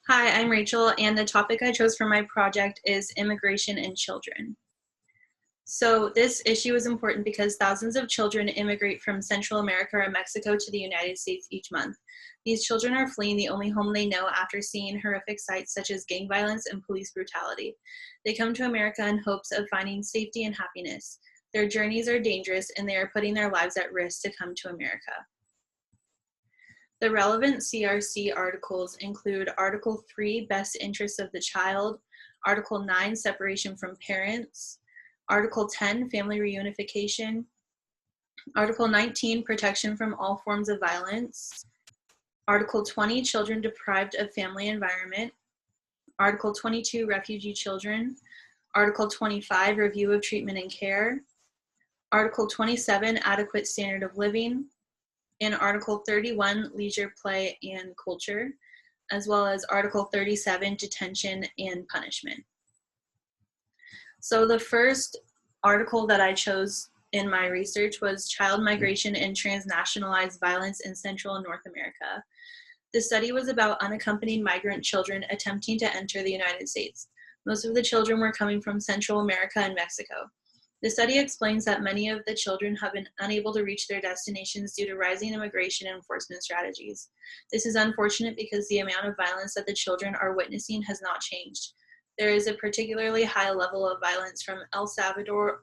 Hi, I'm Rachel, and the topic I chose for my project is immigration and children. So, this issue is important because thousands of children immigrate from Central America or Mexico to the United States each month. These children are fleeing the only home they know after seeing horrific sights such as gang violence and police brutality. They come to America in hopes of finding safety and happiness. Their journeys are dangerous, and they are putting their lives at risk to come to America. The relevant CRC articles include Article 3, Best Interests of the Child, Article 9, Separation from Parents, Article 10, Family Reunification, Article 19, Protection from All Forms of Violence, Article 20, Children Deprived of Family Environment, Article 22, Refugee Children, Article 25, Review of Treatment and Care, Article 27, Adequate Standard of Living, and Article 31, Leisure, Play, and Culture, as well as Article 37, Detention and Punishment. So the first article that I chose in my research was Child Migration and Transnationalized Violence in Central and North America. The study was about unaccompanied migrant children attempting to enter the United States. Most of the children were coming from Central America and Mexico. The study explains that many of the children have been unable to reach their destinations due to rising immigration and enforcement strategies. This is unfortunate because the amount of violence that the children are witnessing has not changed. There is a particularly high level of violence from El Salvador,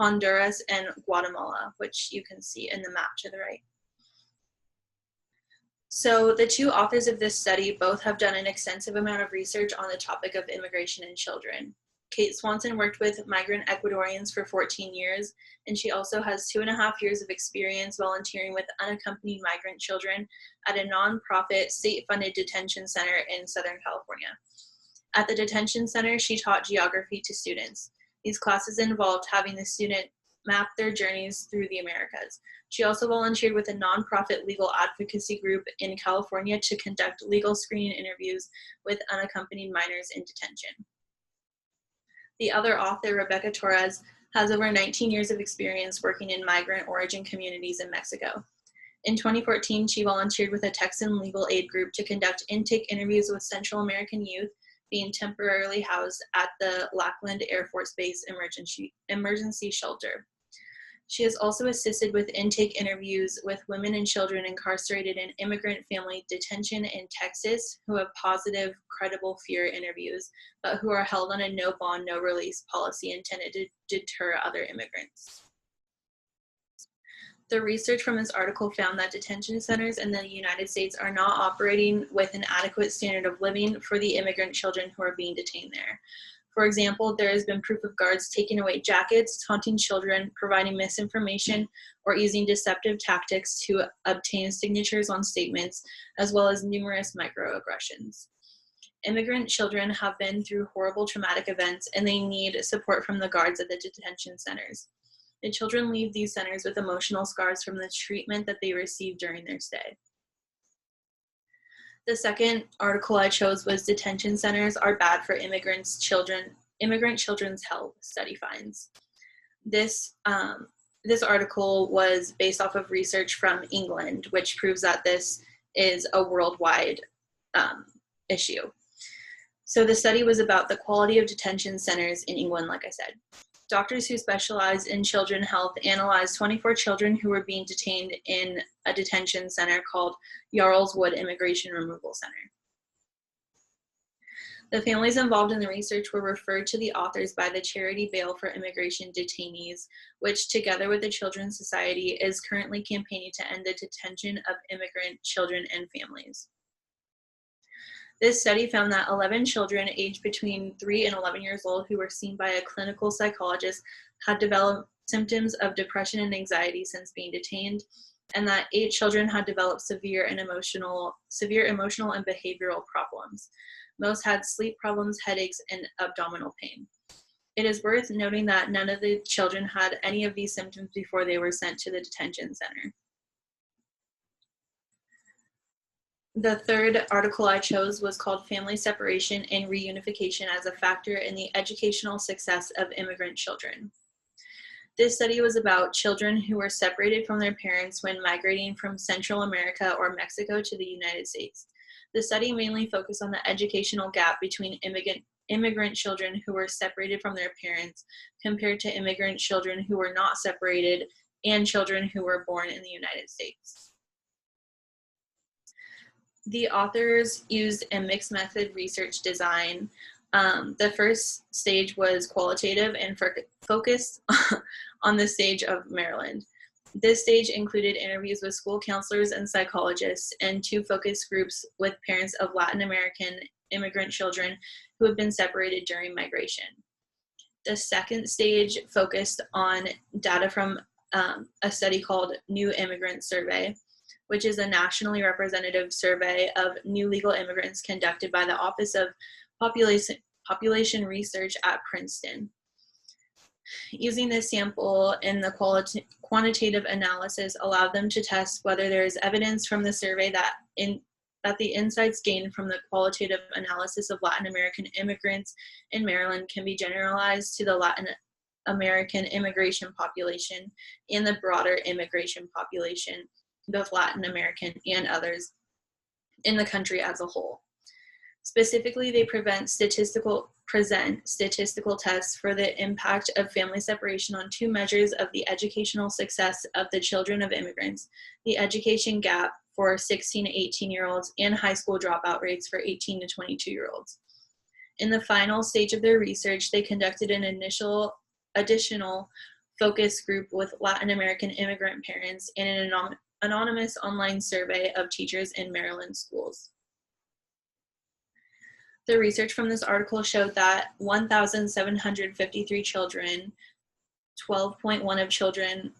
Honduras, and Guatemala, which you can see in the map to the right. So the two authors of this study both have done an extensive amount of research on the topic of immigration and children. Kate Swanson worked with migrant Ecuadorians for 14 years, and she also has 2.5 years of experience volunteering with unaccompanied migrant children at a nonprofit state-funded detention center in Southern California. At the detention center, she taught geography to students. These classes involved having the student map their journeys through the Americas. She also volunteered with a nonprofit legal advocacy group in California to conduct legal screening interviews with unaccompanied minors in detention. The other author, Rebecca Torres, has over 19 years of experience working in migrant origin communities in Mexico. In 2014, she volunteered with a Texan legal aid group to conduct intake interviews with Central American youth being temporarily housed at the Lackland Air Force Base emergency shelter. She has also assisted with intake interviews with women and children incarcerated in immigrant family detention in Texas who have positive, credible fear interviews, but who are held on a no bond, no release policy intended to deter other immigrants. The research from this article found that detention centers in the United States are not operating with an adequate standard of living for the immigrant children who are being detained there. For example, there has been proof of guards taking away jackets, taunting children, providing misinformation, or using deceptive tactics to obtain signatures on statements, as well as numerous microaggressions. Immigrant children have been through horrible traumatic events, and they need support from the guards at the detention centers. The children leave these centers with emotional scars from the treatment that they received during their stay. The second article I chose was Detention Centers Are Bad for Immigrant Children's Health, Study Finds. This article was based off of research from England, which proves that this is a worldwide issue. So the study was about the quality of detention centers in England, like I said. Doctors who specialize in children health analyzed 24 children who were being detained in a detention center called Yarl's Wood Immigration Removal Center. The families involved in the research were referred to the authors by the charity Bail for Immigration Detainees, which together with the Children's Society is currently campaigning to end the detention of immigrant children and families. This study found that 11 children aged between 3 and 11 years old who were seen by a clinical psychologist had developed symptoms of depression and anxiety since being detained, and that 8 children had developed severe emotional and behavioral problems. Most had sleep problems, headaches, and abdominal pain. It is worth noting that none of the children had any of these symptoms before they were sent to the detention center. The third article I chose was called Family Separation and Reunification as a Factor in the Educational Success of Immigrant Children. This study was about children who were separated from their parents when migrating from Central America or Mexico to the United States. The study mainly focused on the educational gap between immigrant children who were separated from their parents compared to immigrant children who were not separated and children who were born in the United States. The authors used a mixed method research design. The first stage was qualitative and focused on the stage of Maryland. This stage included interviews with school counselors and psychologists and 2 focus groups with parents of Latin American immigrant children who had been separated during migration. The second stage focused on data from a study called New Immigrant Survey, which is a nationally representative survey of new legal immigrants conducted by the Office of Population Research at Princeton. Using this sample in the quantitative analysis allowed them to test whether there is evidence from the survey that the insights gained from the qualitative analysis of Latin American immigrants in Maryland can be generalized to the Latin American immigration population and the broader immigration population, both Latin American and others, in the country as a whole. Specifically, they present statistical tests for the impact of family separation on 2 measures of the educational success of the children of immigrants: the education gap for 16 to 18-year-olds and high school dropout rates for 18 to 22-year-olds. In the final stage of their research, they conducted an additional focus group with Latin American immigrant parents and an anonymous online survey of teachers in Maryland schools. The research from this article showed that 1,753 children, 12.1% of children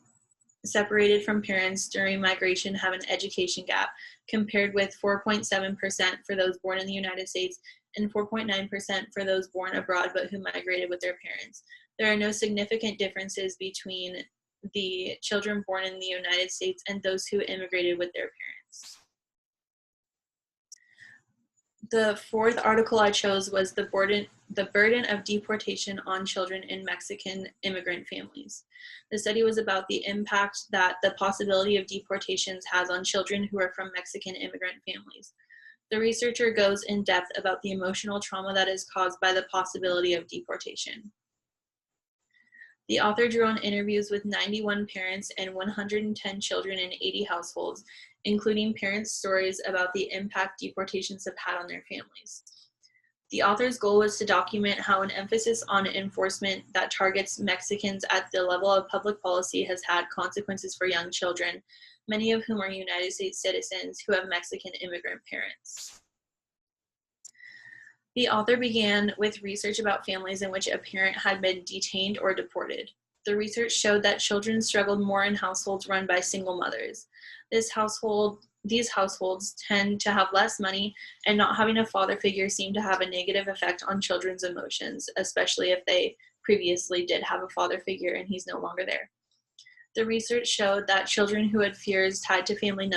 separated from parents during migration have an education gap, compared with 4.7% for those born in the United States and 4.9% for those born abroad but who migrated with their parents. There are no significant differences between the children born in the United States and those who immigrated with their parents. The 4th article I chose was the burden of deportation on children in Mexican immigrant families. The study was about the impact that the possibility of deportations has on children who are from Mexican immigrant families. The researcher goes in depth about the emotional trauma that is caused by the possibility of deportation. The author drew on interviews with 91 parents and 110 children in 80 households, including parents' stories about the impact deportations have had on their families. The author's goal was to document how an emphasis on enforcement that targets Mexicans at the level of public policy has had consequences for young children, many of whom are United States citizens who have Mexican immigrant parents. The author began with research about families in which a parent had been detained or deported. The research showed that children struggled more in households run by single mothers. These households tend to have less money, and not having a father figure seemed to have a negative effect on children's emotions, especially if they previously did have a father figure and he's no longer there. The research showed that children who had fears tied to family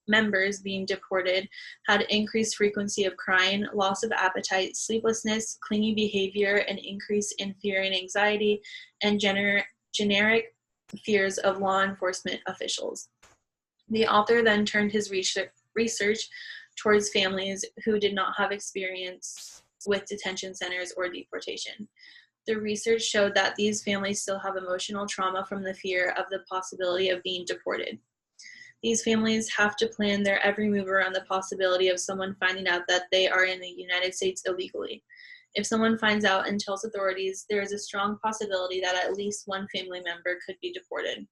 members being deported had increased frequency of crying, loss of appetite, sleeplessness, clingy behavior, an increase in fear and anxiety, and generic fears of law enforcement officials. The author then turned his research towards families who did not have experience with detention centers or deportation. The research showed that these families still have emotional trauma from the fear of the possibility of being deported. These families have to plan their every move around the possibility of someone finding out that they are in the United States illegally. If someone finds out and tells authorities, there is a strong possibility that at least one family member could be deported.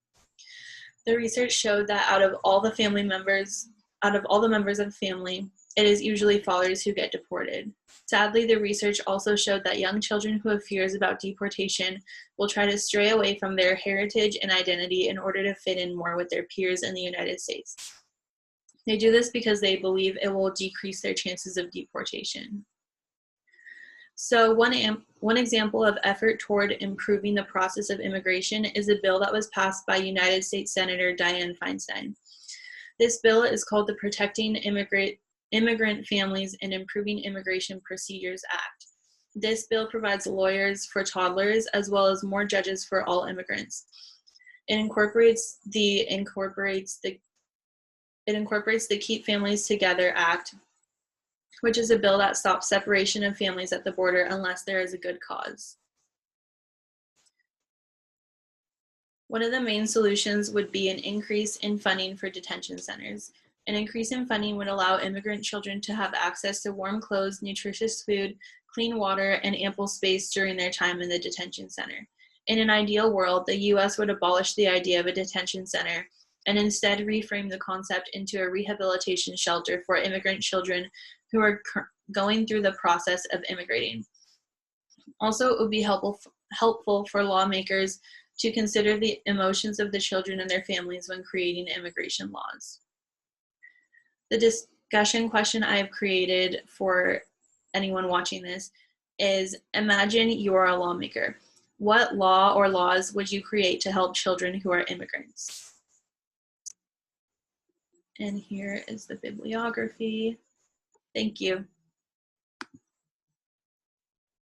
The research showed that out of all the members of the family, it is usually fathers who get deported. Sadly, the research also showed that young children who have fears about deportation will try to stray away from their heritage and identity in order to fit in more with their peers in the United States. They do this because they believe it will decrease their chances of deportation. So one example of effort toward improving the process of immigration is a bill that was passed by United States Senator Dianne Feinstein. This bill is called the Protecting Immigrant Families and Improving Immigration Procedures Act. This bill provides lawyers for toddlers as well as more judges for all immigrants. It incorporates the Keep Families Together Act, which is a bill that stops separation of families at the border unless there is a good cause. One of the main solutions would be an increase in funding for detention centers. An increase in funding would allow immigrant children to have access to warm clothes, nutritious food, clean water, and ample space during their time in the detention center. In an ideal world, the U.S. would abolish the idea of a detention center and instead reframe the concept into a rehabilitation shelter for immigrant children who are going through the process of immigrating. Also, it would be helpful for lawmakers to consider the emotions of the children and their families when creating immigration laws. The discussion question I have created for anyone watching this is, imagine you're a lawmaker. What law or laws would you create to help children who are immigrants? And here is the bibliography. Thank you.